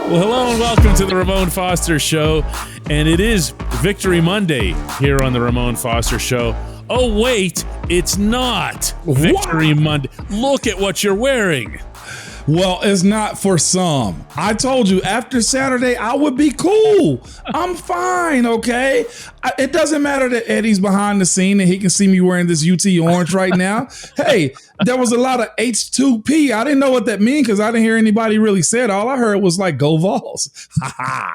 Well, hello and welcome to the Ramon Foster Show. And it is Victory Monday here on the Ramon Foster Show. Oh, wait, it's not Victory Monday. Look at what you're wearing. Well, it's not for some. I told you after Saturday, I would be cool. I'm fine, okay? It doesn't matter that Eddie's behind the scene and he can see me wearing this UT orange right now. Hey, there was a lot of H2P. I didn't know what that means because I didn't hear anybody really say it. All I heard was like, go Vols.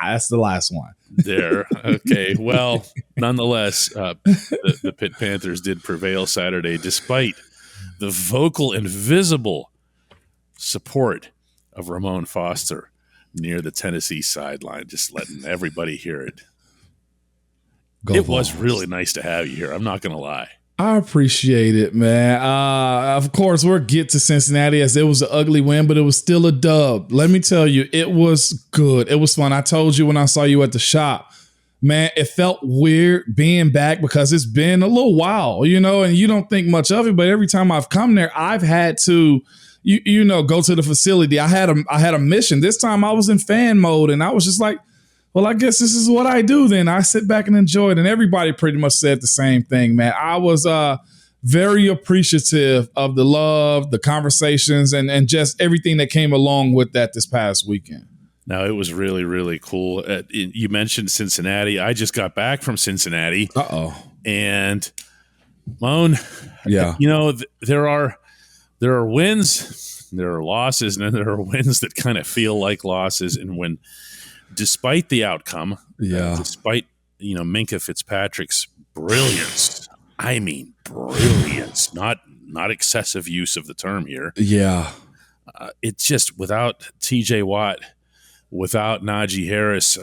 That's the last one. There. Okay. Well, nonetheless, the Pitt Panthers did prevail Saturday despite the vocal and visible support of Ramon Foster near the Tennessee sideline, just letting everybody hear it. It was really nice to have you here. I'm not going to lie. I appreciate it, man. Of course, we'll get to Cincinnati as it was an ugly win, but it was still a dub. Let me tell you, it was good. It was fun. I told you when I saw you at the shop, man, it felt weird being back because it's been a little while, you know, and you don't think much of it. But every time I've come there, I've had to go to the facility. I had a mission. This time I was in fan mode and I was just like, well, I guess this is what I do then. I sit back and enjoy it. And everybody pretty much said the same thing, man. I was very appreciative of the love, the conversations, and just everything that came along with that this past weekend. No, it was really, really cool. You mentioned Cincinnati. I just got back from Cincinnati. And Moan, yeah, you know, there are wins, there are losses, and then there are wins that kind of feel like losses. And when, despite the outcome, despite, Minkah Fitzpatrick's brilliance, I mean brilliance, not excessive use of the term here. Yeah. It's just without TJ Watt, without Najee Harris,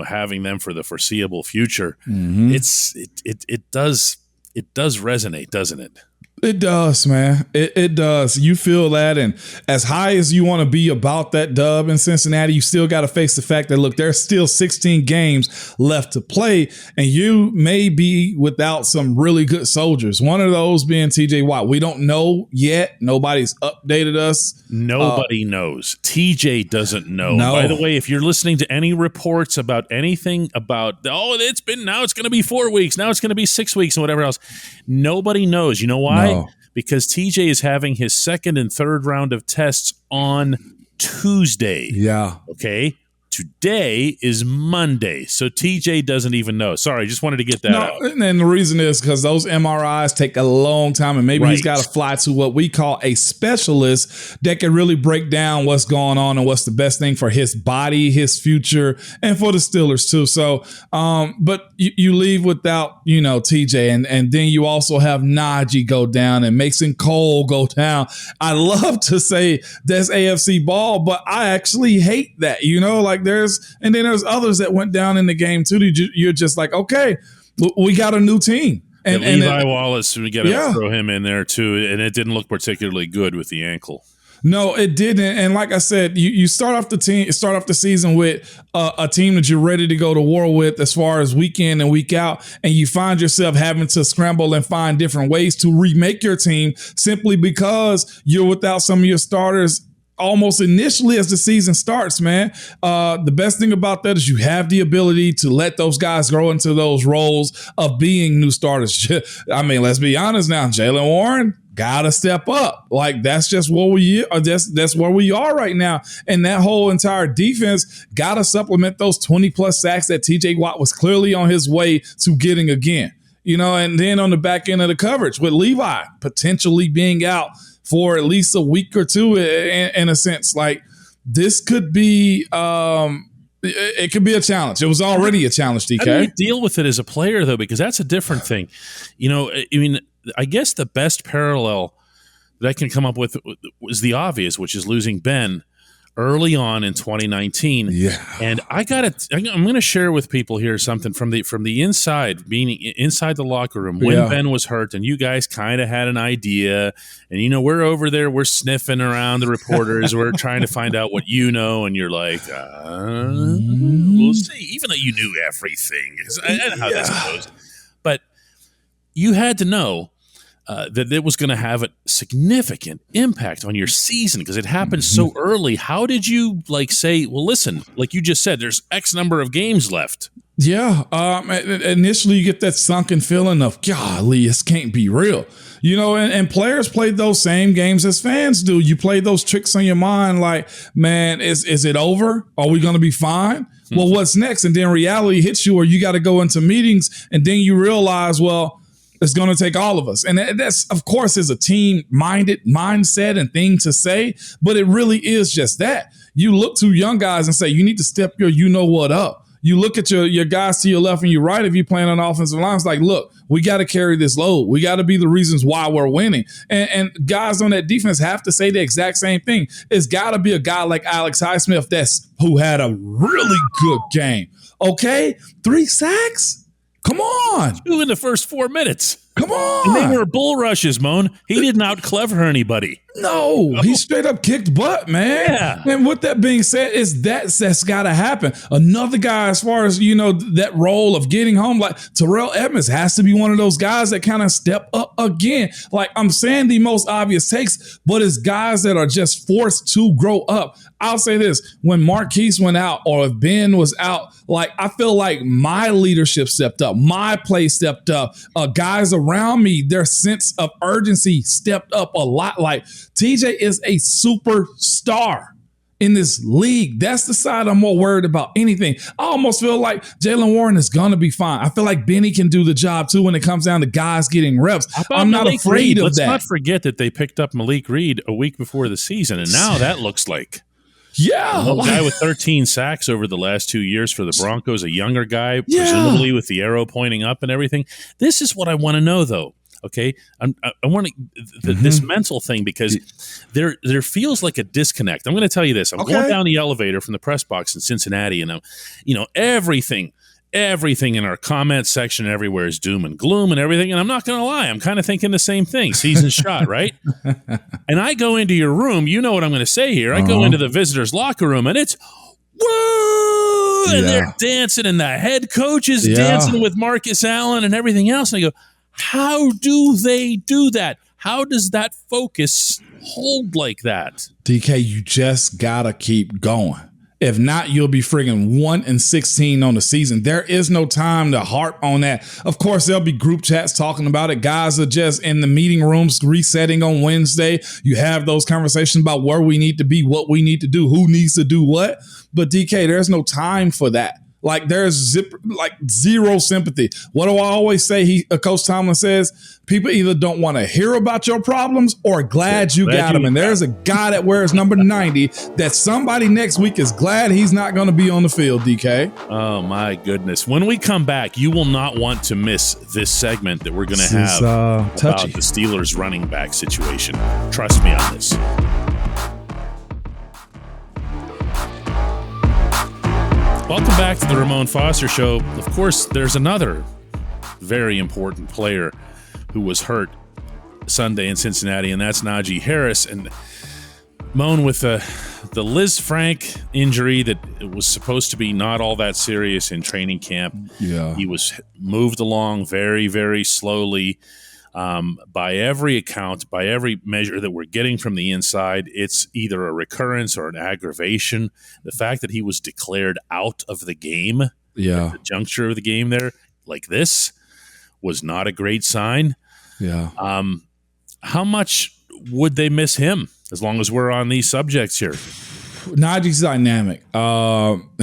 having them for the foreseeable future, it does resonate, doesn't it? It does, man. It does. You feel that, and as high as you want to be about that dub in Cincinnati, you still got to face the fact that, look, there's still 16 games left to play, and you may be without some really good soldiers. One of those being TJ Watt. We don't know yet. Nobody's updated us. Nobody knows. TJ doesn't know. No. By the way, if you're listening to any reports about anything about, it's going to be 4 weeks, now it's going to be 6 weeks and whatever else, nobody knows. You know why? No. Because TJ is having his second and third round of tests on Tuesday. Yeah. Okay. Today is Monday, so TJ doesn't even know. Sorry, just wanted to get that out. And the reason is because those MRIs take a long time, and maybe he's got to fly to what we call a specialist that can really break down what's going on and what's the best thing for his body, his future, and for the Steelers too. So, but you leave without, TJ, and then you also have Najee go down and Mason Cole go down. I love to say that's AFC ball, but I actually hate that, there's others that went down in the game too. You're just like, okay, we got a new team. And Levi Wallace, we got to throw him in there too. And it didn't look particularly good with the ankle. No, it didn't. And like I said, you start off the season with a team that you're ready to go to war with as far as week in and week out, and you find yourself having to scramble and find different ways to remake your team simply because you're without some of your starters almost initially as the season starts, man. The best thing about that is you have the ability to let those guys grow into those roles of being new starters. I mean, let's be honest now, Jaylen Warren gotta step up. Like that's just where that's where we are right now. And that whole entire defense gotta supplement those 20 plus sacks that TJ Watt was clearly on his way to getting again. And then on the back end of the coverage with Levi potentially being out for at least a week or two, in a sense, like this could be, it could be a challenge. It was already a challenge, DK. How do you deal with it as a player, though? Because that's a different thing. I guess the best parallel that I can come up with was the obvious, which is losing Ben early on in 2019. Yeah. And I'm going to share with people here something from the inside, meaning inside the locker room when Ben was hurt and you guys kind of had an idea and, we're over there, we're sniffing around the reporters. We're trying to find out what and you're like, we'll see, even though you knew everything. I know how this goes. But you had to know that it was going to have a significant impact on your season because it happened so early. How did you say, well, listen, like you just said, there's X number of games left? Yeah. Initially you get that sunken feeling of, golly, this can't be real. And players play those same games as fans do. You play those tricks on your mind like, man, is it over? Are we going to be fine? Well, what's next? And then reality hits you where you got to go into meetings and then you realize, well, it's going to take all of us. And that's, of course, is a team-minded mindset and thing to say, but it really is just that. You look to young guys and say, you need to step your you-know-what up. You look at your guys to your left and your right if you're playing on the offensive line. It's like, look, we got to carry this load. We got to be the reasons why we're winning. And guys on that defense have to say the exact same thing. It's got to be a guy like Alex Highsmith who had a really good game. Okay? 3 sacks? Come on. 2 in the first 4 minutes. Come on. And they were bull rushes, Mon. He didn't out-clever anybody. No, he straight up kicked butt, man. Yeah. And with that being said, that's got to happen. Another guy, as far as, that role of getting home, like Terrell Edmonds has to be one of those guys that kind of step up again. Like I'm saying the most obvious takes, but it's guys that are just forced to grow up. I'll say this, when Marquise went out or if Ben was out, like I feel like my leadership stepped up, my play stepped up, guys around me, their sense of urgency stepped up a lot. Like TJ is a superstar in this league. That's the side I'm more worried about anything. I almost feel like Jaylen Warren is going to be fine. I feel like Benny can do the job too when it comes down to guys getting reps. I'm not afraid of that. Let's not forget that they picked up Malik Reed a week before the season, and now that looks like a guy with 13 sacks over the last 2 years for the Broncos, a younger guy, presumably with the arrow pointing up and everything. This is what I want to know, though. Okay, I want this mental thing because there feels like a disconnect. I'm going to tell you this. I'm going down the elevator from the press box in Cincinnati, and everything in our comment section everywhere is doom and gloom and everything. And I'm not going to lie, I'm kind of thinking the same thing. Season shot, right? And I go into your room. You know what I'm going to say here. I go into the visitors' locker room, and it's woo, and they're dancing, and the head coach is dancing with Marcus Allen and everything else. And I go, how do they do that? How does that focus hold like that? DK, you just gotta keep going. If not, you'll be friggin' 1-16 on the season. There is no time to harp on that. Of course, there'll be group chats talking about it. Guys are just in the meeting rooms resetting on Wednesday. You have those conversations about where we need to be, what we need to do, who needs to do what. But DK, there's no time for that. Like there's zero sympathy. What do I always say? Coach Tomlin says, people either don't want to hear about your problems or glad you got them. And there's a guy that wears number 90 that somebody next week is glad he's not going to be on the field, DK. Oh, my goodness. When we come back, you will not want to miss this segment that we're going to have about the Steelers running back situation. Trust me on this. Welcome back to the Ramon Foster Show. Of course, there's another very important player who was hurt Sunday in Cincinnati, and that's Najee Harris. And Mon, with the Liz Frank injury that it was supposed to be not all that serious in training camp, he was moved along very, very slowly. By every account, by every measure that we're getting from the inside, it's either a recurrence or an aggravation. The fact that he was declared out of the game at the juncture of the game there, like this, was not a great sign. Yeah. How much would they miss him as long as we're on these subjects here? Najee's dynamic.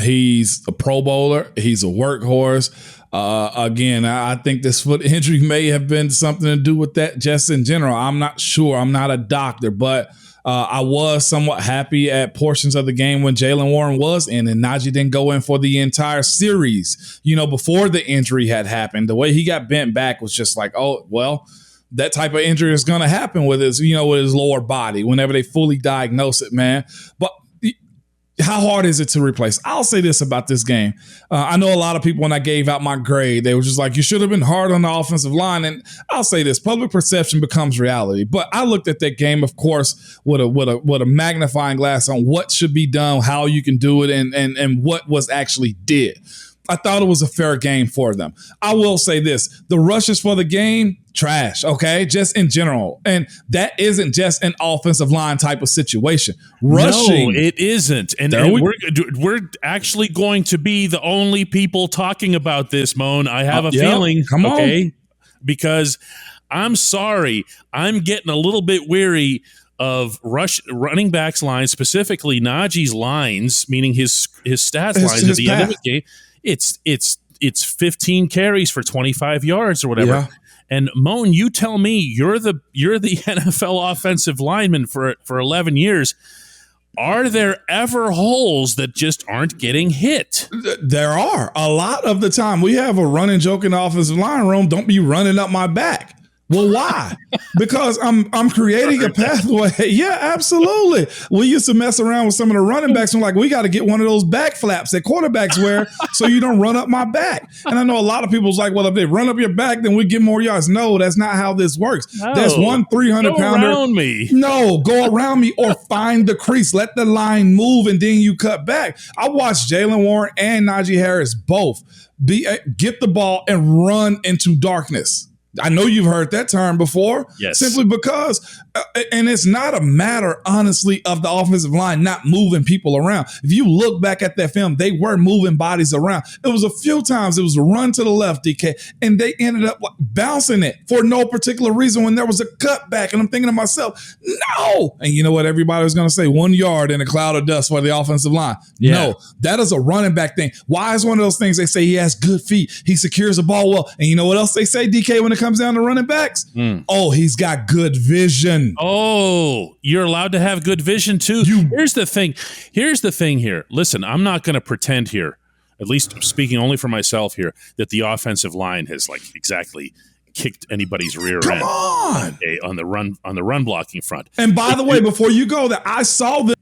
He's a Pro Bowler. He's a workhorse. Again, I think this foot injury may have been something to do with that just in general. I'm not sure. I'm not a doctor, but I was somewhat happy at portions of the game when Jaylen Warren was in and Najee didn't go in for the entire series, before the injury had happened. The way he got bent back was just like, oh, well, that type of injury is going to happen with his lower body whenever they fully diagnose it, man. But how hard is it to replace? I'll say this about this game. I know a lot of people, when I gave out my grade, they were just like, you should have been hard on the offensive line. And I'll say this, public perception becomes reality. But I looked at that game, of course, with a magnifying glass on what should be done, how you can do it, and what was actually did. I thought it was a fair game for them. I will say this. The rushes for the game, trash, okay? Just in general. And that isn't just an offensive line type of situation. Rushing. No, it isn't. And we're actually going to be the only people talking about this, Moan. I have a feeling. Come on. Because I'm sorry, I'm getting a little bit weary of running backs lines, specifically Najee's lines, meaning his stats lines at the end of the game. It's 15 carries for 25 yards or whatever. Yeah. And Moan, you tell me, you're the NFL offensive lineman for 11 years. Are there ever holes that just aren't getting hit? There are. A lot of the time. We have a running joke in the offensive line room. Don't be running up my back. Well, why? Because I'm creating a pathway. Yeah, absolutely. We used to mess around with some of the running backs. I'm like, we got to get one of those back flaps that quarterbacks wear so you don't run up my back. And I know a lot of people's like, well, if they run up your back, then we get more yards. No, that's not how this works. No, there's one 300-pounder. Go around me. No, go around me or find the crease. Let the line move and then you cut back. I watched Jaylen Warren and Najee Harris both get the ball and run into darkness. I know you've heard that term before. Yes. Simply because, and it's not a matter, honestly, of the offensive line not moving people around. If you look back at that film, they were moving bodies around. It was a few times. It was a run to the left, DK, and they ended up bouncing it for no particular reason when there was a cutback. And I'm thinking to myself, no. And you know what everybody was going to say? 1 yard in a cloud of dust for the offensive line. Yeah. No, that is a running back thing. Why is one of those things they say he has good feet? He secures the ball well. And you know what else they say, DK, when it comes down to running backs? Oh, he's got good vision. Oh, you're allowed to have good vision too. Here's the thing here. Listen, I'm not going to pretend here, at least speaking only for myself here, that the offensive line has exactly kicked anybody's rear end. Come on. Okay, on the run blocking front. And by the way, before you go, that I saw this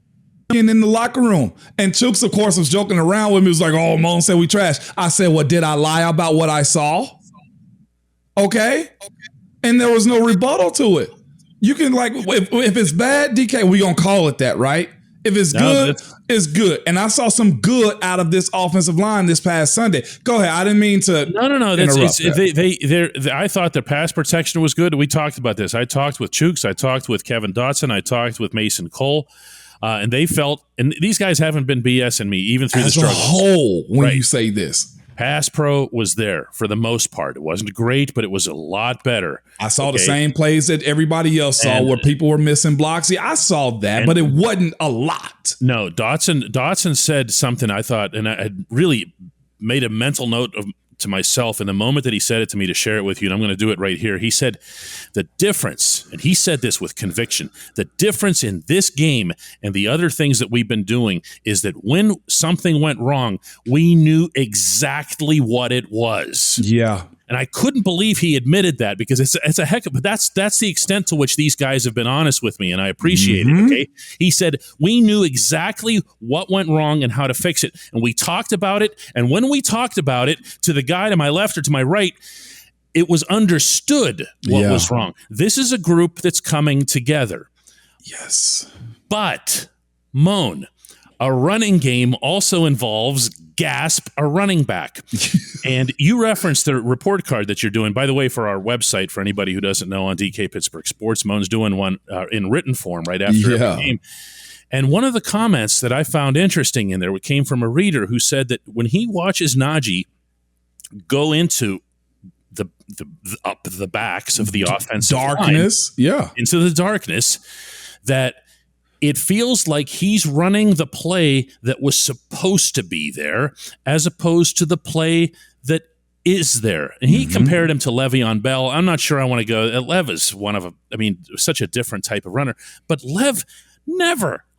in the locker room, and Chooks, of course, was joking around with me. He was like, "Oh, Mon said we trash." I said, "Well, did I lie about what I saw?" Okay. And there was no rebuttal to it. You can if it's bad, DK, we gonna call it that, right? If it's good, it's good. And I saw some good out of this offensive line this past Sunday. Go ahead. I didn't mean to. No. I thought their pass protection was good. We talked about this. I talked with Chooks. I talked with Kevin Dotson. I talked with Mason Cole. And they felt, and these guys haven't been BSing me even through the struggle. As a whole, when you say this. Pass pro was there for the most part. It wasn't great, but it was a lot better. I saw the same plays that everybody else saw where people were missing blocks. Yeah, I saw that, but it wasn't a lot. No, Dotson said something I thought, and I had really made a mental note to myself in the moment that he said it to me to share it with you, and I'm going to do it right here. He said the difference, and he said this with conviction, the difference in this game and the other things that we've been doing is that when something went wrong, we knew exactly what it was. Yeah. And I couldn't believe he admitted that, because it's a heck of, but that's the extent to which these guys have been honest with me, and I appreciate it. Okay, he said we knew exactly what went wrong and how to fix it, and we talked about it. And when we talked about it to the guy to my left or to my right, it was understood what was wrong. This is a group that's coming together. Yes, but Moan, a running game also involves a running back. And you referenced the report card that you're doing, by the way, for our website, for anybody who doesn't know, on DK Pittsburgh Sports. Moan's doing one in written form right after every game. And one of the comments that I found interesting in there came from a reader who said that when he watches Najee go into the backs of the offensive darkness, line, into the darkness, that it feels like he's running the play that was supposed to be there as opposed to the play that is there. And he compared him to Le'Veon Bell. I'm not sure I want to go. Lev is such a different type of runner. But Lev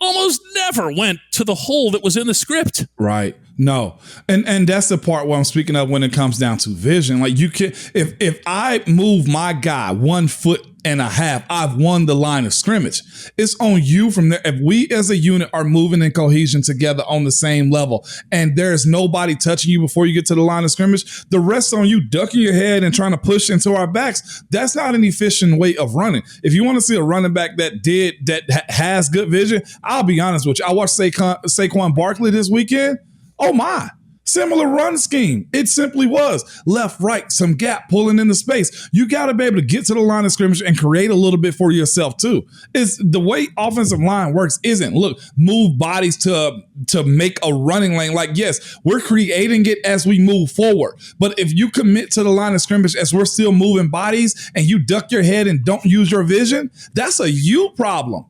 almost never went to the hole that was in the script. Right. No. And that's the part where I'm speaking of when it comes down to vision. Like, you can, if I move my guy 1.5 foot, I've won the line of scrimmage. It's on you from there. If we as a unit are moving in cohesion together on the same level, and there's nobody touching you before you get to the line of scrimmage, the rest on you ducking your head and trying to push into our backs, that's not an efficient way of running. If you want to see a running back that has good vision, I'll be honest with you. I watched Saquon Barkley this weekend. Oh my. Similar run scheme. It simply was left, right, some gap, pulling into space. You got to be able to get to the line of scrimmage and create a little bit for yourself too. It's the way offensive line works. Isn't look move bodies to make a running lane. Like yes, we're creating it as we move forward. But if you commit to the line of scrimmage as we're still moving bodies and you duck your head and don't use your vision, that's a you problem.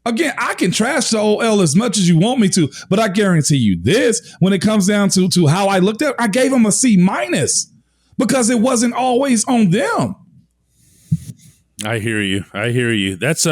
Again, I can trash the OL as much as you want me to, but I guarantee you this, when it comes down to how I looked at it, I gave them a C- because it wasn't always on them. I hear you. That's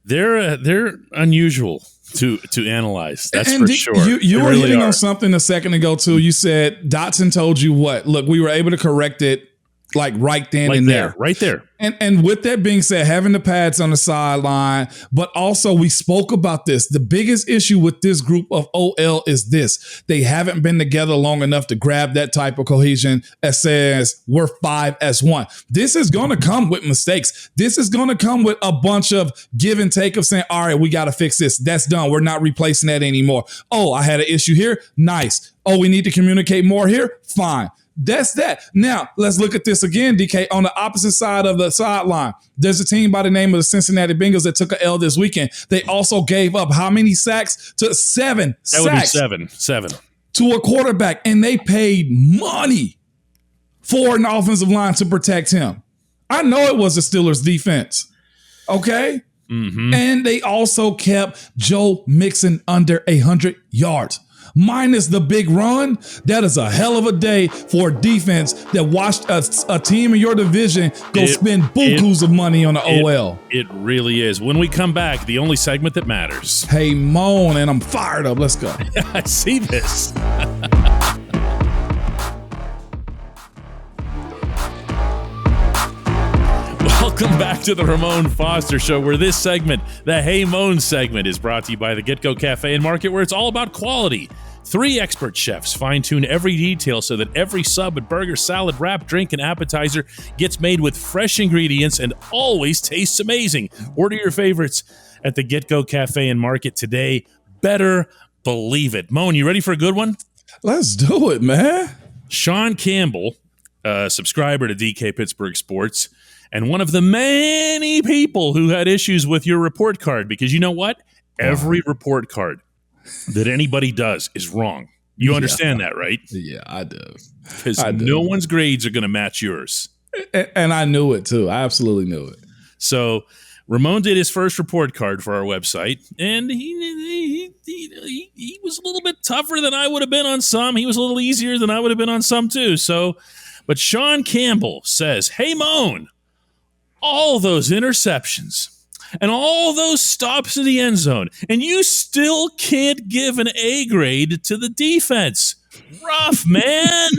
they're unusual to analyze. That's for sure. You were really hitting on something a second ago too. You said Dotson told you what? Look, we were able to correct it like right then and there. Right there. And with that being said, having the pads on the sideline, but also we spoke about this. The biggest issue with this group of OL is this. They haven't been together long enough to grab that type of cohesion that says we're 5 as 1. This is going to come with mistakes. This is going to come with a bunch of give and take of saying, all right, we got to fix this. That's done. We're not replacing that anymore. Oh, I had an issue here. Nice. Oh, we need to communicate more here. Fine. That's that. Now, let's look at this again, DK. On the opposite side of the sideline, there's a team by the name of the Cincinnati Bengals that took an L this weekend. They also gave up how many sacks? To 7 sacks. That would be 7. To a quarterback, and they paid money for an offensive line to protect him. I know it was the Steelers' defense, okay? Mm-hmm. And they also kept Joe Mixon under 100 yards. Minus the big run, that is a hell of a day for a defense that watched a team in your division spend bukus of money on the OL. It really is. When we come back, the only segment that matters. Hey, Mon, and I'm fired up. Let's go. I see this. Welcome back to the Ramon Foster Show, where this segment, the Hey Mon segment, is brought to you by the Get-Go Cafe and Market, where it's all about quality. 3 expert chefs fine-tune every detail so that every sub and burger, salad, wrap, drink, and appetizer gets made with fresh ingredients and always tastes amazing. Order your favorites at the Get-Go Cafe and Market today. Better believe it. Mon, you ready for a good one? Let's do it, man. Sean Campbell, subscriber to DK Pittsburgh Sports, and one of the many people who had issues with your report card, because you know what? Every report card that anybody does is wrong. You understand that, right? Yeah, I do. Because no one's grades are going to match yours. And I knew it, too. I absolutely knew it. So Ramon did his first report card for our website, and he was a little bit tougher than I would have been on some. He was a little easier than I would have been on some, too. But Sean Campbell says, hey, Mon, all those interceptions and all those stops in the end zone, and you still can't give an A grade to the defense. Rough, man.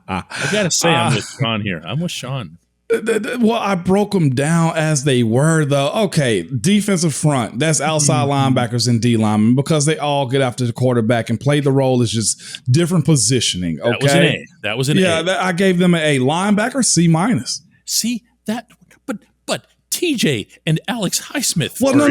I got to say, I'm with Sean here. I'm with Sean. Well, I broke them down as they were, though. Okay, defensive front, that's outside linebackers and D linemen, because they all get after the quarterback and play the role. Is just different positioning. Okay, That was an A. Yeah, I gave them an A. Linebacker, C-. See that, but TJ and Alex Highsmith. Well, no.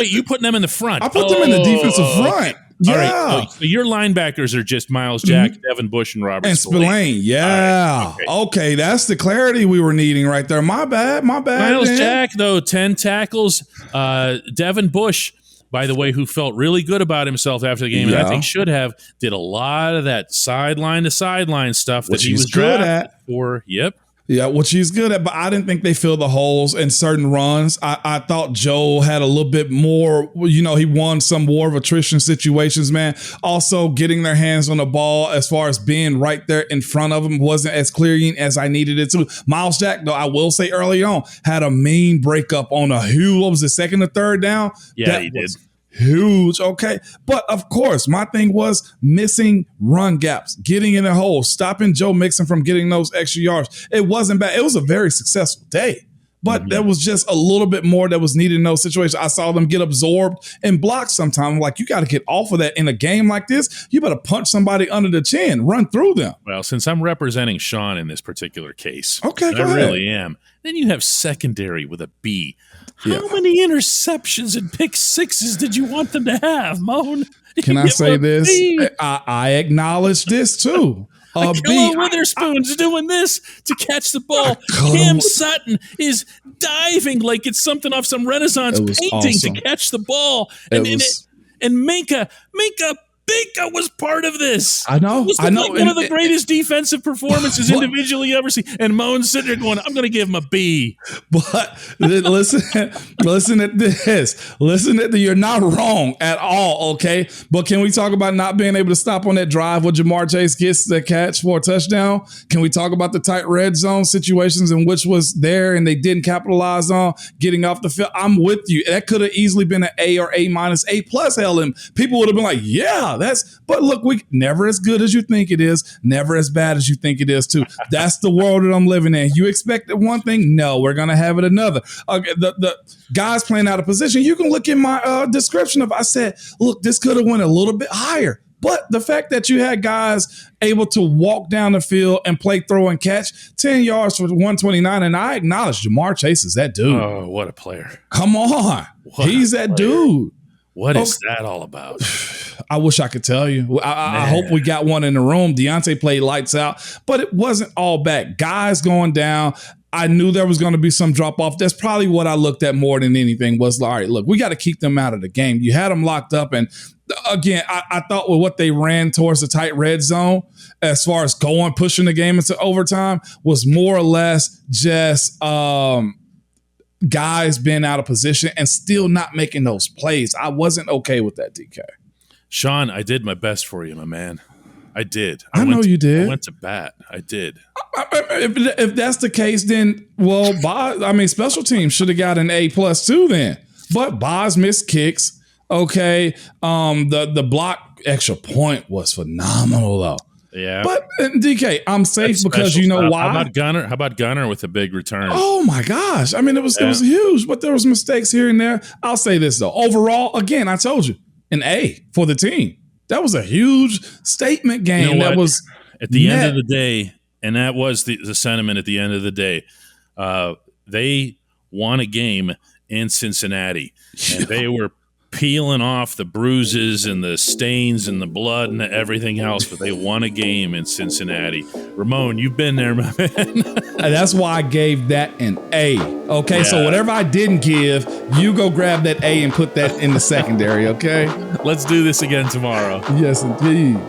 You putting them in the front. I put them in the defensive front. Yeah. All right. So your linebackers are just Miles Jack, Devin Bush, and Robert Spillane. Yeah. Right. Okay, that's the clarity we were needing right there. My bad. Miles Jack, though, 10 tackles. Devin Bush, by the way, who felt really good about himself after the game, and I think should have, did a lot of that sideline to sideline stuff that he was drafted for. Yep. Yeah, which he's good at, but I didn't think they filled the holes in certain runs. I thought Joe had a little bit more, he won some war of attrition situations, man. Also, getting their hands on the ball as far as being right there in front of him wasn't as clear as I needed it to. Miles Jack, though, I will say early on, had a mean breakup on a huge, what was it, second or third down? Yeah, he did. Huge. Okay. But of course, my thing was missing run gaps, getting in the hole, stopping Joe Mixon from getting those extra yards. It wasn't bad. It was a very successful day. But there was just a little bit more that was needed in those situations. I saw them get absorbed and blocked sometimes. I'm like, you got to get off of that in a game like this. You better punch somebody under the chin, run through them. Well, since I'm representing Sean in this particular case, okay, go I ahead. really am. Then you have secondary with a B. How many interceptions and pick sixes did you want them to have, Moan? Can I say this? I acknowledge this too. Akilla Witherspoon's doing this to catch the ball. Cam Sutton is diving like it's something off some Renaissance painting to catch the ball. And Minka was part of this. I know. Like one of the greatest defensive performances individually ever seen. And Moan's sitting there going, I'm going to give him a B. But listen at this. You're not wrong at all, okay? But can we talk about not being able to stop on that drive where Jamar Chase gets the catch for a touchdown? Can we talk about the tight red zone situations in which was there and they didn't capitalize on getting off the field? I'm with you. That could have easily been an A or A minus, A plus LM. People would have been like, yeah, but look, we never as good as you think it is, never as bad as you think it is too. That's the world that I'm living in. You expected one thing? No, we're going to have it another. The guys playing out of position, you can look in my description of, I said, look, this could have went a little bit higher. But the fact that you had guys able to walk down the field and play throw and catch 10 yards for 129, and I acknowledge Jamar Chase is that dude. Oh, what a player. Come on. He's that dude. What is that all about? I wish I could tell you. I hope we got one in the room. Deontay played lights out, but it wasn't all bad. Guys going down. I knew there was going to be some drop off. That's probably what I looked at more than anything was, all right, look, we got to keep them out of the game. You had them locked up. And again, I thought with what they ran towards the tight red zone, as far as pushing the game into overtime, was more or less just guys being out of position and still not making those plays. I wasn't okay with that, DK. Sean, I did my best for you, my man. I did. I know you did. I went to bat. I did. If that's the case, then, special teams should have got an A plus too then. But Boz missed kicks. Okay. The block extra point was phenomenal though. Yeah. But DK, I'm safe because you know why? How about Gunner with a big return? Oh my gosh. I mean, it was huge, but there was mistakes here and there. I'll say this though. Overall, again, I told you, an A for the team. That was a huge statement game. You know that was at the end of the day, and that was the sentiment at the end of the day. They won a game in Cincinnati, and they were peeling off the bruises and the stains and the blood and everything else, but they won a game in Cincinnati. Ramon, you've been there, my man. That's why I gave that an A. Okay, so whatever I didn't give, you go grab that A and put that in the secondary, okay? Let's do this again tomorrow. Yes, indeed.